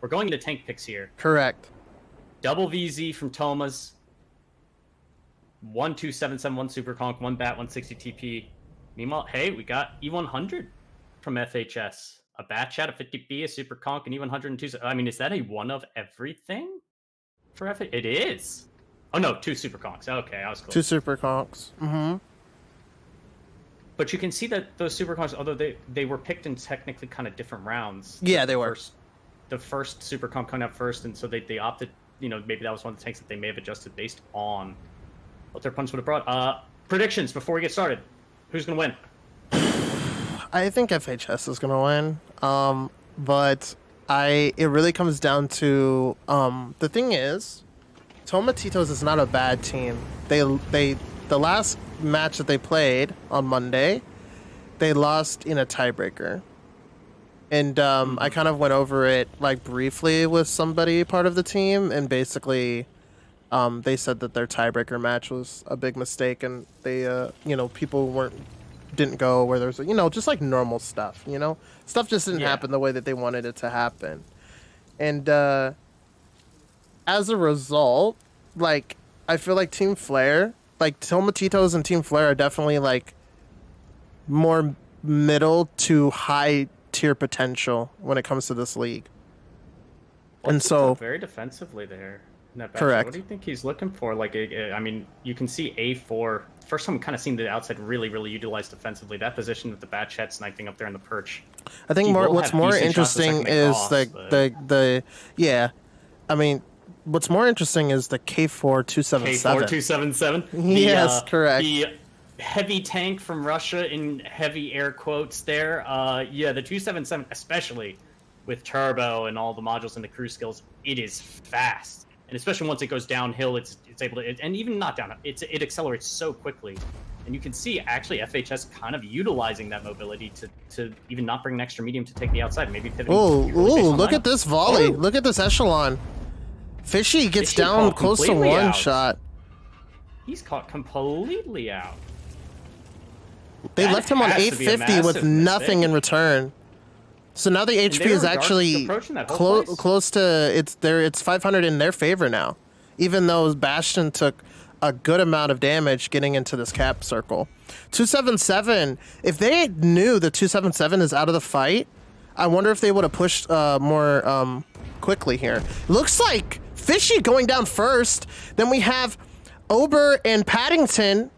We're going into tank picks here. Correct. Double VZ from Tomas. 1277, 1 Super Conk, 1 Bat, 160 TP. Meanwhile, hey, we got E100 from FHS. A Bat Chat, a 50B, a Super Conk, and E100 and 2. I mean, is that a one of everything for FHS? It is. Oh, no, 2 Super Conks. Okay, I was close. 2 Super Conks. But you can see that those Super Conks, although they were picked in technically kind of different rounds. Yeah, they were. The first Super Conk coming up first, and so they opted, maybe that was one of the tanks that they may have adjusted based on what their opponents would have brought. Predictions before we get started. Who's going to win? I think FHS is going to win. But it really comes down to, the thing is, Tomatitos is not a bad team. The last match that they played on Monday, they lost in a tiebreaker. And I kind of went over it like briefly with somebody part of the team, and basically they said that their tiebreaker match was a big mistake, and they people didn't go where there's just like normal stuff, stuff just didn't happen the way that they wanted it to happen. And as a result, like, I feel like Team Flare, like Tomatitos and Team Flare are definitely like more middle to high tier potential when it comes to this league. And so very defensively there. Correct. What do you think he's looking for? Like, I mean, you can see A4. First time kind of seeing the outside really, really utilized defensively. That position with the bat chat sniping up there in the perch. I think what's more interesting is I mean, what's more interesting is the K4 277. K4 277. Yes, correct. The heavy tank from Russia in heavy air quotes there. The 277, especially with turbo and all the modules and the crew skills, it is fast. And especially once it goes downhill, it's able to, and even not downhill, it accelerates so quickly. And you can see actually FHS kind of utilizing that mobility to even not bring an extra medium to take the outside, maybe pivoting. Look at this volley. Look at this echelon. Fishy gets down close to one shot. He's caught completely out. They left him on 850 with nothing in return. So now the HP is actually close to it's 500 in their favor now, even though Bastion took a good amount of damage getting into this cap circle. 277. If they knew the 277 is out of the fight, I wonder if they would have pushed more quickly here. Looks like Fishy going down first. Then we have Ober and Paddington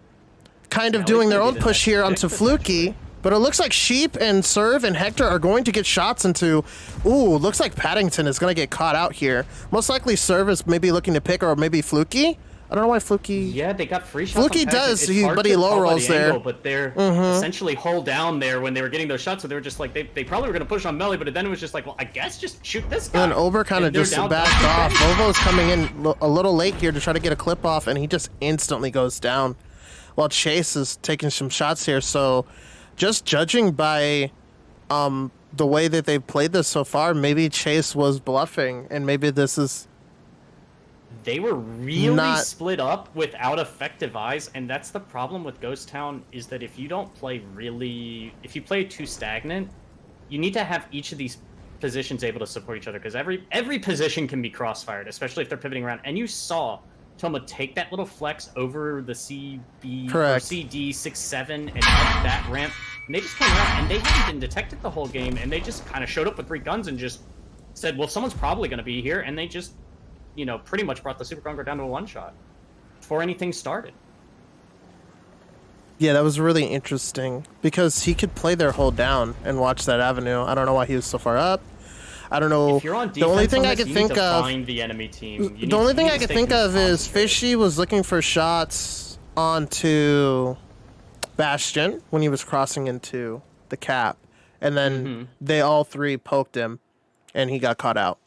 kind of doing their own push here onto Fluky. But it looks like Sheep and Serve and Hector are going to get shots into... Ooh, looks like Paddington is going to get caught out here. Most likely Serve is maybe looking to pick, or maybe Fluky. I don't know why Fluky... Yeah, they got free shots. Fluky does, but he low rolls there. Angle, but they're essentially hold down there when they were getting those shots, so they were just like... They probably were going to push on Melee, but then it was just like, well, I guess just shoot this guy. And Ober kind of just backed off. Vovo's coming in a little late here to try to get a clip off, and he just instantly goes down. While Chase is taking some shots here, so... Just judging by the way that they've played this so far, maybe Chase was bluffing, and maybe this is... They were really split up without effective eyes, and that's the problem with Ghost Town, is that if you don't play if you play too stagnant, you need to have each of these positions able to support each other, because every position can be crossfired, especially if they're pivoting around. And you saw Toma take that little flex over the CB or CD 6-7 and up that ramp, and they just came around, and they hadn't been detected the whole game, and they just kind of showed up with 3 guns and just said, well, someone's probably going to be here, and they just, pretty much brought the Super Conqueror down to a one-shot before anything started. Yeah, that was really interesting, because he could play their hold down and watch that avenue. I don't know why he was so far up. I don't know. If you're on defense, the only thing I could think of, find the enemy team. The only thing I could think of is Fishy was looking for shots onto Bastion when he was crossing into the cap, and then they all 3 poked him, and he got caught out.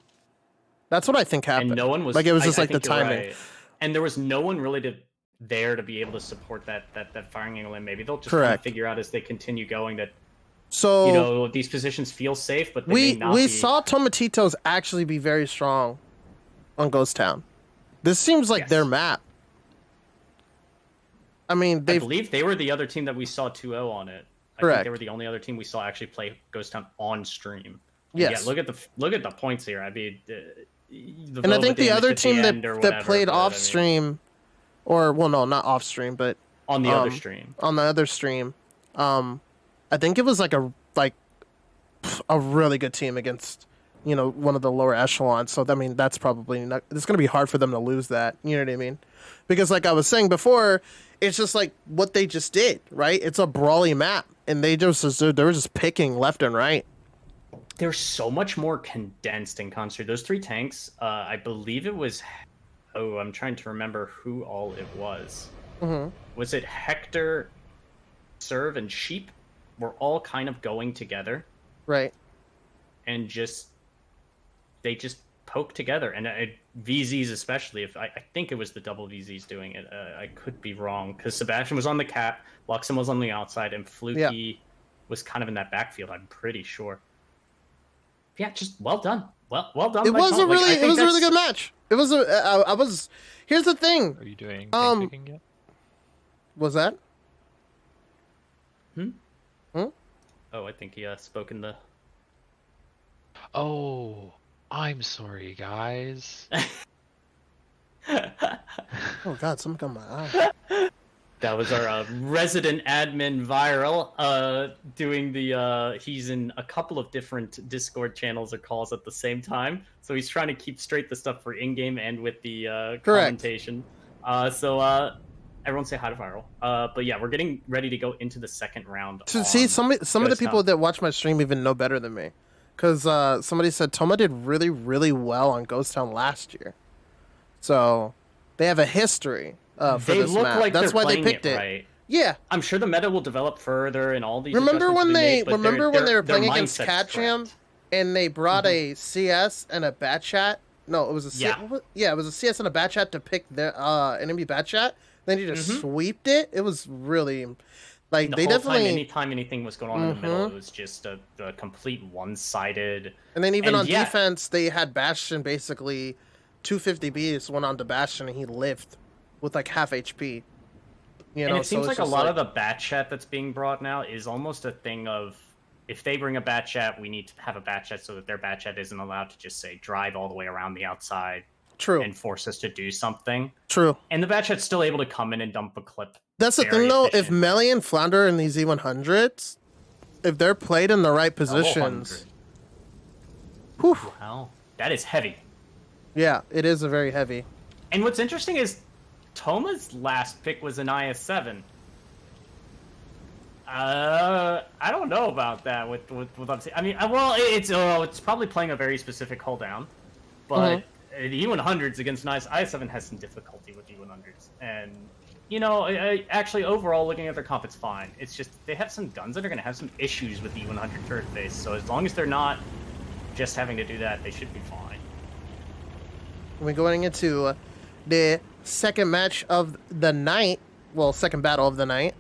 That's what I think happened. And no one was like, it was just like the timing, right. And there was no one really there to be able to support that firing angle, and maybe they'll just kind of figure out as they continue going that. So these positions feel safe, but they may not be. Saw Tomatitos actually be very strong on Ghost Town. This seems like their map. I mean, I believe they were the other team that we saw 2-0 on it. I think they were the only other team we saw actually play Ghost Town on stream. Yes. Yeah, look at the points here. I mean, and I think the other team that played off stream, or well, no, not off stream, but on the other stream. On the other stream, I think it was like a really good team against, you know, one of the lower echelons. So I mean, that's probably not. It's going to be hard for them to lose that. You know what I mean? Because like I was saying before, it's just like what they just did, right? It's a brawly map, and they were just picking left and right. They're so much more condensed and concentrated. Those 3 tanks, I believe it was. Oh, I'm trying to remember who all it was. Mm-hmm. Was it Hector, Serve, and Sheep? Were all kind of going together, right? And they just poke together. And VZs especially. If I think it was the double VZs doing it. I could be wrong because Sebastian was on the cap, Luxem was on the outside, and Fluky was kind of in that backfield. I'm pretty sure. Yeah, just well done. Well done. It was a really good match. It was here's the thing. Are you doing picking yet? Was that? Oh, I think he spoke in the. Oh, I'm sorry, guys. Oh God, something got my eye. That was our resident admin Viral doing the he's in a couple of different Discord channels or calls at the same time, so he's trying to keep straight the stuff for in-game and with the commentation. So everyone say hi to Viral. But yeah, we're getting ready to go into the second round. To see some of the people that watch my stream even know better than me, because somebody said Toma did really, really well on Ghost Town last year, so they have a history. For they this look map. like that's why they picked it. Right. Yeah, I'm sure the meta will develop further and all these. Remember when they were playing against Catjam and they brought a CS and a bat chat? No, it was a it was a CS and a bat chat to pick their enemy bat chat. Then he just sweeped it. It was really like they definitely. Anytime anything was going on in the middle, it was just a complete one-sided. And then even on defense, they had Bastion basically 250 Bs went on to Bastion and he lived with like half HP. You know, and it seems like a lot of the bat chat that's being brought now is almost a thing of, if they bring a bat chat, we need to have a bat chat so that their bat chat isn't allowed to just say drive all the way around the outside. True. And force us to do something. True. And the bat chat's still able to come in and dump a clip. That's the thing though, if Melee and Flounder in these E100s, if they're played in the right positions. Whew. Wow. That is heavy. Yeah, it is a very heavy. And what's interesting is Toma's last pick was an IS-7. I don't know about that with I'm saying. I mean, well, it's probably playing a very specific hold down, but the E100s against an IS-7 has some difficulty with E100s, and you know, actually overall looking at their comp, it's fine. It's just they have some guns that are going to have some issues with the E100 turret base. So as long as they're not just having to do that, they should be fine. We're going into the second match of the night. Well, second battle of the night.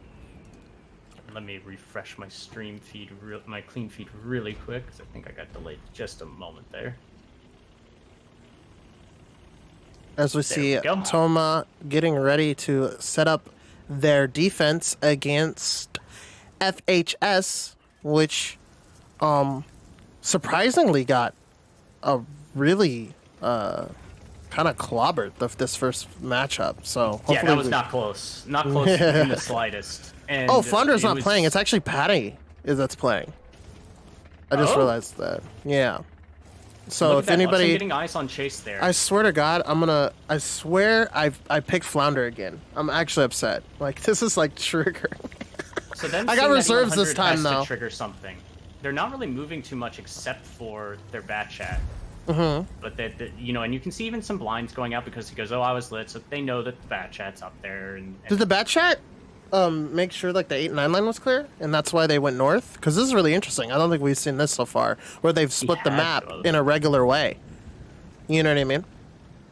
Let me refresh my stream feed, my clean feed really quick, because I think I got delayed just a moment there. As we see Toma getting ready to set up their defense against FHS, which surprisingly got a really kind of clobbered this first matchup. So yeah, that was not close. Not close in the slightest. And Flounder's not playing. It's actually Patty that's playing. I just realized that. Yeah. So if anybody getting eyes on Chase there. I swear to God, I swear I picked Flounder again. I'm actually upset. Like this is like triggering. So then I got reserves this time though. To trigger something. They're not really moving too much except for their bat chat. But you know, and you can see even some blinds going out because he goes, "Oh, I was lit," so they know that the bat chat's up there. And did the bat chat make sure like the 8-9 line was clear, and that's why they went north? Because this is really interesting. I don't think we've seen this so far, where they've split the map in a regular way. You know what I mean?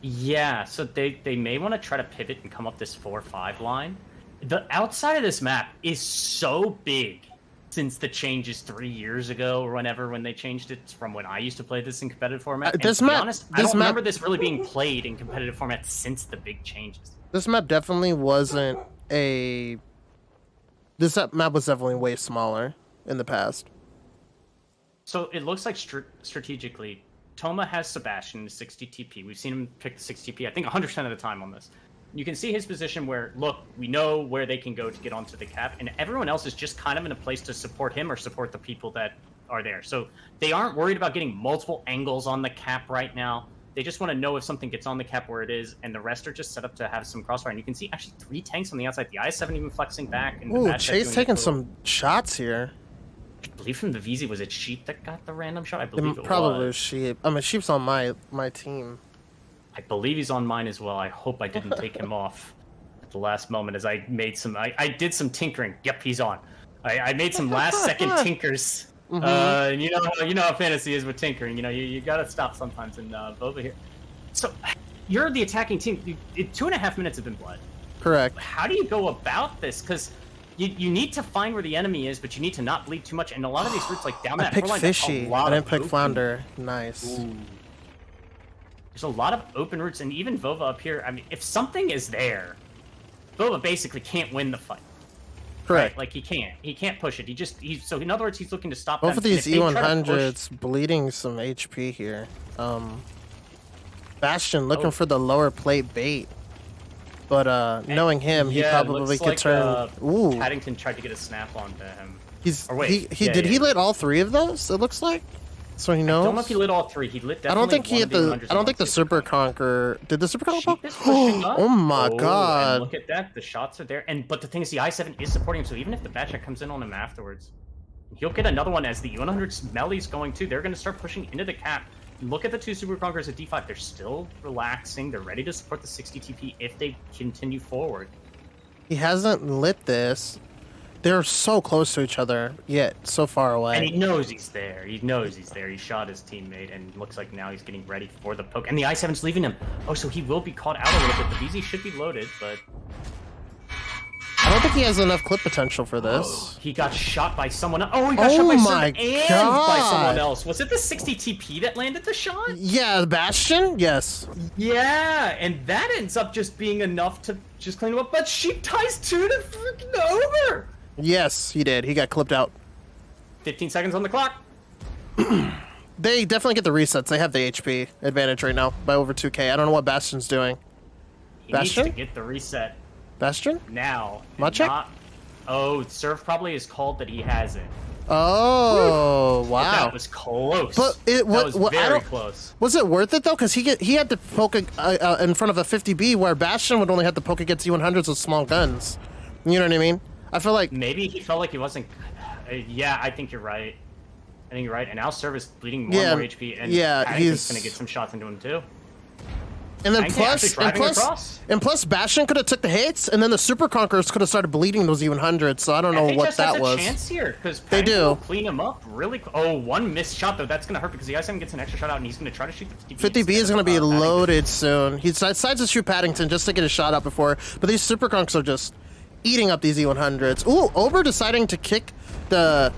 Yeah. So they may want to try to pivot and come up this 4-5 line. The outside of this map is so big. Since the changes 3 years ago or when they changed it from when I used to play this in competitive format. And to be honest, I don't remember this really being played in competitive format since the big changes. This map definitely wasn't a... This map was definitely way smaller in the past. So it looks like strategically, Toma has Sebastian 60 TP. We've seen him pick the 60 TP, I think 100% of the time on this. You can see his position where, look, we know where they can go to get onto the cap, and everyone else is just kind of in a place to support him or support the people that are there. So they aren't worried about getting multiple angles on the cap right now. They just want to know if something gets on the cap where it is, and the rest are just set up to have some crossfire. And you can see actually 3 tanks on the outside. The I-7 even flexing back. And ooh, Chase taking some shots here. I believe from the VZ, was it Sheep that got the random shot? I believe it probably was. Sheep. I mean, Sheep's on my team. I believe he's on mine as well. I hope I didn't take him off at the last moment as I made some... I did some tinkering. Yep, he's on. I made some last-second tinkers. And you know how fantasy is with tinkering. You know, you gotta stop sometimes. And Vova here. So, you're the attacking team. 2.5 minutes have been bled. Correct. How do you go about this? Because you need to find where the enemy is, but you need to not bleed too much. And a lot of these routes, like down that I picked line, Fishy. I didn't pick Flounder. Nice. Ooh. There's a lot of open routes, and even Vova up here. I mean, if something is there, Vova basically can't win the fight. Correct. Right? Like he can't push it. So in other words, he's looking to stop. Both of these E100s bleeding some HP here. Bastion looking for the lower plate bait, but knowing him, he probably could turn. Ooh. Paddington tried to get a snap onto him. Did he lit all 3 of those? It looks like. So he knows. I don't know if he lit all 3. He lit. I don't think he hit the. I don't think the Super Conqueror. Did the Super Conqueror? Oh my god! Look at that. The shots are there. But the thing is, the I-7 is supporting him. So even if the bad check comes in on him afterwards, he'll get another one as the U100's melee's going too. They're going to start pushing into the cap. Look at the 2 Super Conquerors at D5. They're still relaxing. They're ready to support the 60 TP if they continue forward. He hasn't lit this. They're so close to each other, yet so far away. And he knows he's there. He knows he's there. He shot his teammate, and looks like now he's getting ready for the poke. And the I-7's leaving him. Oh, so he will be caught out a little bit. The VZ should be loaded, but... I don't think he has enough clip potential for this. Oh, he got shot by someone else. Oh, he got shot by someone and by someone else. Was it the 60 TP that landed the shot? Yeah, Bastion? Yes. Yeah, and that ends up just being enough to just clean him up. But Sheep ties 2 to freaking over. Yes, he did. He got clipped out. 15 seconds on the clock. They definitely get the resets. They have the HP advantage right now by over 2k. I don't know what Bastion's doing. He needs to get the reset. Bastion? Now. Machek? Oh, Serve probably is called that he has it. Oh, wow. But that was close. But it was very close. Was it worth it, though? Because he had to poke in front of a 50B, where Bastion would only have to poke against U100s with small guns. You know what I mean? I feel like... Maybe he felt like he wasn't... yeah, I think you're right. I think you're right. And now Serve is bleeding more and more HP, and he's going to get some shots into him, too. And then plus Bastion could have took the hits, and then the Super Conquerors could have started bleeding those E100s. So I don't know what that was. FHS has a chance here because they do will clean him up really. Oh, one missed shot though. That's gonna hurt because the I-7 gets an extra shot out, and he's gonna try to shoot the 50B. 50B is gonna be loaded soon. He decides to shoot Paddington just to get a shot out before, but these Super Conquerors are just eating up these E100s. Ooh, Ober deciding to kick the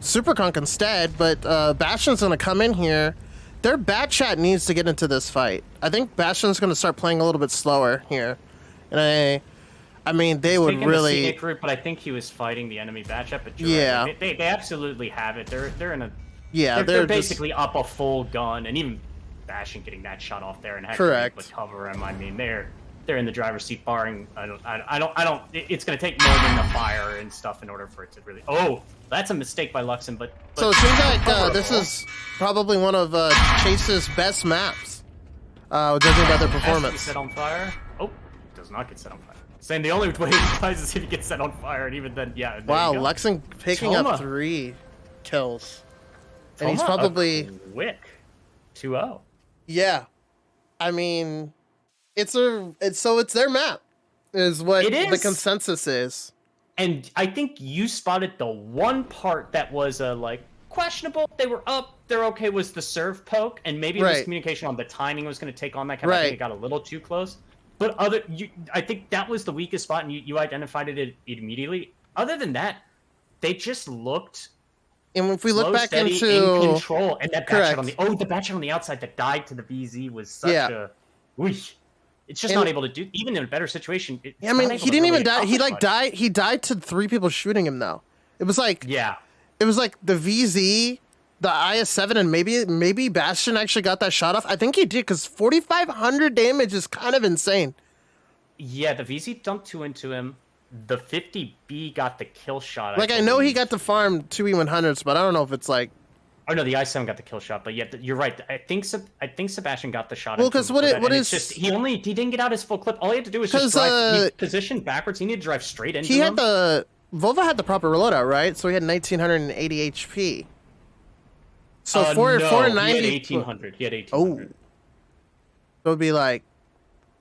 Super Conk instead, but Bastion's gonna come in here. Their bat chat needs to get into this fight. I think Bastion's going to start playing a little bit slower here, and I mean they would really. The route, but I think he was fighting the enemy bat chat. But yeah, right. They absolutely have it. They're in a they're basically up a full gun, and even Bastion getting that shot off there and having to cover him. I mean they're in the driver's seat, barring I don't. It's going to take more than the fire and stuff in order for it to really. Oh, that's a mistake by Luxon, but so it seems like this is probably one of Chase's best maps, judging by their performance. Set on fire? Oh, does not get set on fire. Saying the only way he dies is if he gets set on fire, and even then, yeah. Wow, Luxon picking up 3 kills, and he's probably quick 2-0. Yeah, I mean, it's their map, is what the consensus is. And I think you spotted the one part that was like questionable. They were up, they're okay. Was the serve poke, and maybe it was communication on the timing was going to take on that. I think it got a little too close. But I think that was the weakest spot, and you identified it immediately. Other than that, they just looked. And if we look back into in control, and that bat shot on the bat shot on the outside that died to the BZ was such a. It's just not able to do, even in a better situation. I mean, he didn't even die. He died. He died to 3 people shooting him though. It was like it was like the VZ the IS-7 and maybe Bastion actually got that shot off. I think he did because 4,500 damage is kind of insane. Yeah, the VZ dumped 2 into him. The 50B got the kill shot. Like I know he got to farm 2E100s, but I don't know if it's like. Oh no, the i7 got the kill shot, but yeah, you're right. I think Sebastian got the shot. Well, because what is just he didn't get out his full clip. All he had to do was just drive. He positioned backwards. He needed to drive straight into him. He had Volva had the proper reloadout, right? So he had 1,980 HP. So 490. He had 1,800. He had 1,800. Oh. So it'd be like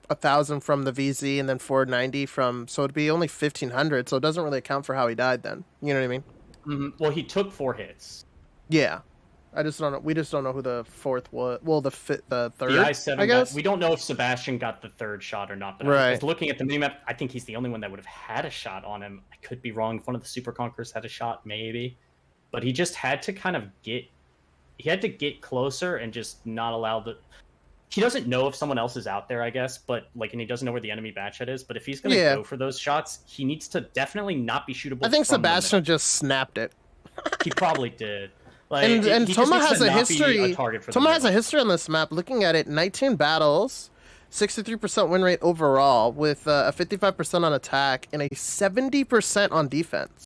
1,000 from the VZ and then 490 from. So it'd be only 1,500. So it doesn't really account for how he died then. You know what I mean? Mm-hmm. Well, he took 4 hits. Yeah. I just don't know. We just don't know who the fourth was. Well, the third. The i7. I guess we don't know if Sebastian got the 3rd shot or not. But right. I was looking at the minimap, I think he's the only one that would have had a shot on him. I could be wrong. If one of the Super Conquerors had a shot, maybe. But he just had to kind of get. He had to get closer and just not allow the. He doesn't know if someone else is out there, I guess, but like, and he doesn't know where the enemy batch head is. But if he's gonna go for those shots, he needs to definitely not be shootable. I think Sebastian just snapped it. He probably did. Like, and Toma has a history. Toma has a history on this map. Looking at it, 19 battles, 63% win rate overall, with a 55% on attack and a 70% on defense.